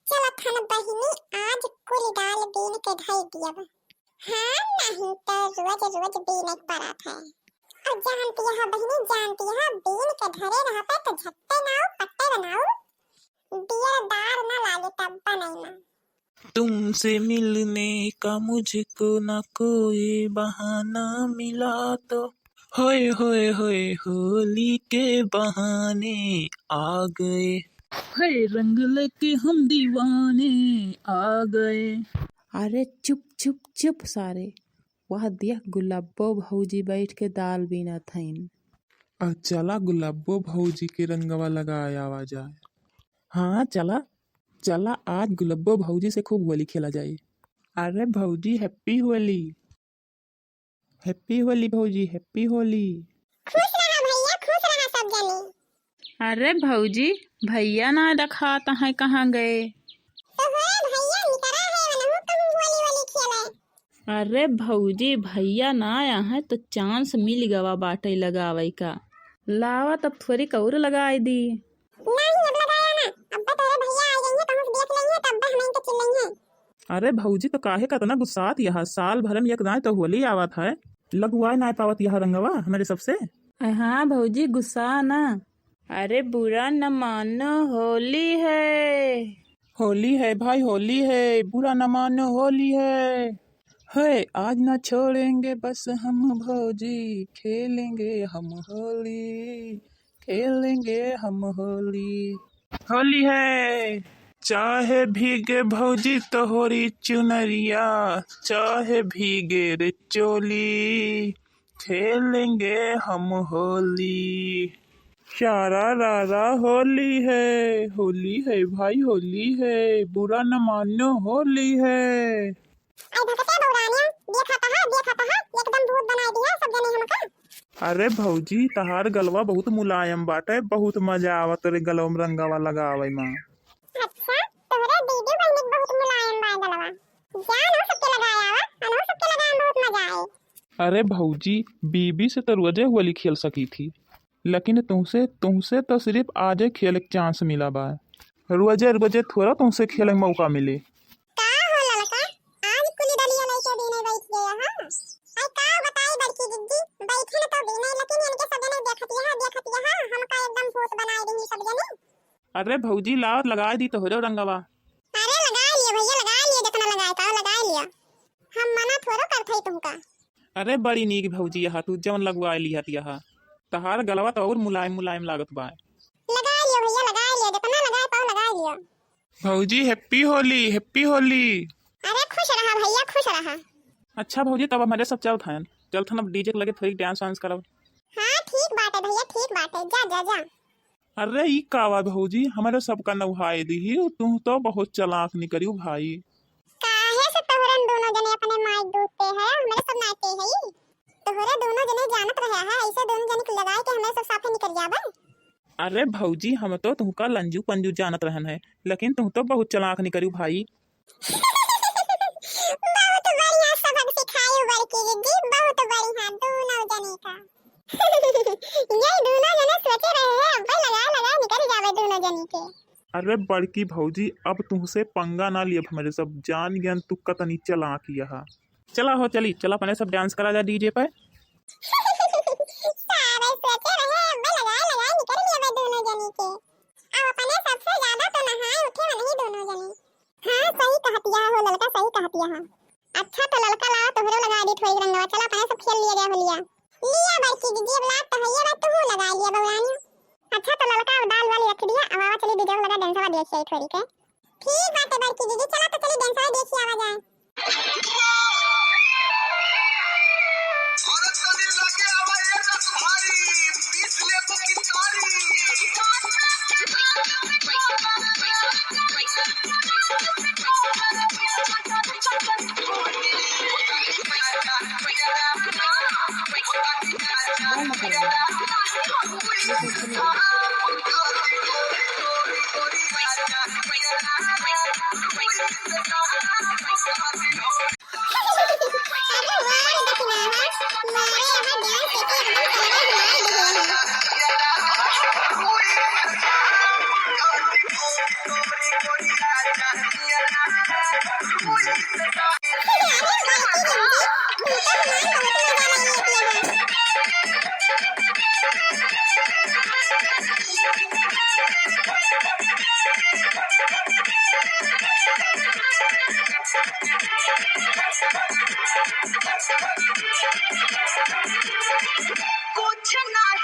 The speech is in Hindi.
चलो खन बहिनी आज कुल दाल बीन के धई दियब। हाँ नहीं तो रोज रोज बीन एक परात है। और जानती है बहिनी जानती है बीन के धरे रहते तो झट्टे नाओ पट्टे बनाओ बियर दार ना लागे तब बनाई ना। तुमसे मिलने का मुझको ना कोई बहाना मिला तो होए होए होए होली के बहाने आ गए, है रंग लेके हम दीवाने आ गए। अरे चुप चुप चुप सारे, वह देख गुलाबो भौजी बैठ के दाल बीनत हईन। चला गुलाबो भौजी के रंगवा लगाया आवा जाए। हाँ चला चला आज गुलाबो भौजी से खूब होली खेला जाए। अरे भौजी हैप्पी होली, हैप्पी होली भौजी, हैप्पी होली। खुश रहा भैया खुश रहा सब जने। अरे भौजी भैया ना दिखाता है कहाँ गए? तो होए भैया निकरा है वनहु तुम होली वाली खेले। अरे भौजी भैया ना आया है तो चांस मिल गवा बाटे लगावे का। लावा तब थोड़ी कौर लगाई दी। नहीं अब लगाया ना, अब तेरे भैया आ जाएंगे कहूं से देख लेंगे तब हम इनके चिल्लेंगे। अरे भौजी तो काहे का तना गुस्सात यह साल भर में एक दाए तो होली आवत है, लगवाए ना पावत यह रंगवा हमारे सबसे। हाँ भौजी गुस्सा ना। अरे बुरा न मानो होली है। होली है भाई होली है, बुरा न मानो होली है आज ना छोड़ेंगे बस हम भौजी, खेलेंगे हम होली, खेलेंगे हम होली। होली है चाहे भीगे भौजी तोहरी चुनरिया, चाहे भीगे रे चोली, खेलेंगे हम होली। शारा रारा होली है भाई होली है, बुरा न मानो होली है। आई भटके बौरानिया देखा कहां एकदम भूत बनाई दिया सब जने हमका। अरे भौजी तहार गलवा बहुत मुलायम बाटे, बहुत मजा आवत रे गलवा में रंगावा लगावे में। अच्छा तोहरे दीदी बहनी बहुत मुलायम बा गलवा, जानो सबके लगाया वा अनो सबके लगाए बहुत मजा आए। अरे भौजी बीबी से तो रोजे होली खेल सकी थी, लेकिन तुमसे तुमसे तो सिर्फ आज ही खेले के चांस मिला बा, रोजे रोजे थोड़ा तुमसे खेले के मौका मिले। का हो ललका आज कुली दलिया लेके दीने बैठ गया हां। आई का बताई बड़की दीदी बैठे न तो दीने लेकिन इनके सब जने देखतिया हमका एकदम भूत बनाई दी सब जने। अरे भौजी लाओ लगा दी तो हो रंगवा। अरे लगा लिए भैया लगा लिए जितना लगाए था लगा लिया, हम मना थोड़ा करते तुमका। अरे बड़ी नीक भौजी यहाँ तू जवन लगवा लिया यहाँ, तहार गलवा तो और मुलायम मुलायम लागत बा। लगा लियो भैया लगा लियो जितना लगाए पाओ लगा लियो। भौजी हैप्पी होली हैप्पी होली। अरे खुश रहा भैया खुश रहा। अच्छा भौजी तब हमारे सब चल था अब डीजे के लगे थोड़ी डांस वांस करब। हाँ ठीक बात है भैया ठीक बात है, जा जा जा। अरे ई कावा भौजी हमारे सबका नवहाए दी, तुम तो बहुत चलाक निकलियो भाई। काहे से तोहरन दोनों जने अपने माई दूधते हैं हमारे सब नाते हैं। तोहरे दोनों जने जानत रहे है ऐसे दोनों जने लगाए के हमें सब साफे निकल जावे। अरे भौजी हम तो तुमका लंजू पंजू जानत रहन है, लेकिन तुम तो बहुत चलाक निकलियो भाई। बहुत बढ़िया सबक सिखाई बड़की दीदी बहुत बढ़िया दोनों जने का। ये दोनों जने सोचे रहे हैं अब लगा निकल जावे दोनों जने के। अरे बड़की भौजी अब तुमसे पंगा ना लिया, हमारे सब जान ज्ञान तुक्का तनी चलाक यहाँ। चला हो चली चला अपने सब डांस करा जा डीजे पे। सारे सोचे रहे अब लगा निकल जावे दोनों जने के। अब अपने सबसे ज्यादा तो नहाए उठे नहीं दोनों जने। हाँ सही कहतिया हो ललका सही कहतिया है। अच्छा तो ललका लाओ तोहरो लगा दी थोड़ी रंगवा, चला अपने सब खेल लिया गया होलिया। लिया बड़की दीदी अब लात तो है बात तू लगा लिया बौरानी। अच्छा तो ललका दाल वाली रख दिया, अब आवा चली डीजे लगा डांसवा देखिए थोड़ी के। ठीक बात है बड़की दीदी चला तो चली डांसवा देखिए आवा जाए। कुछ नाही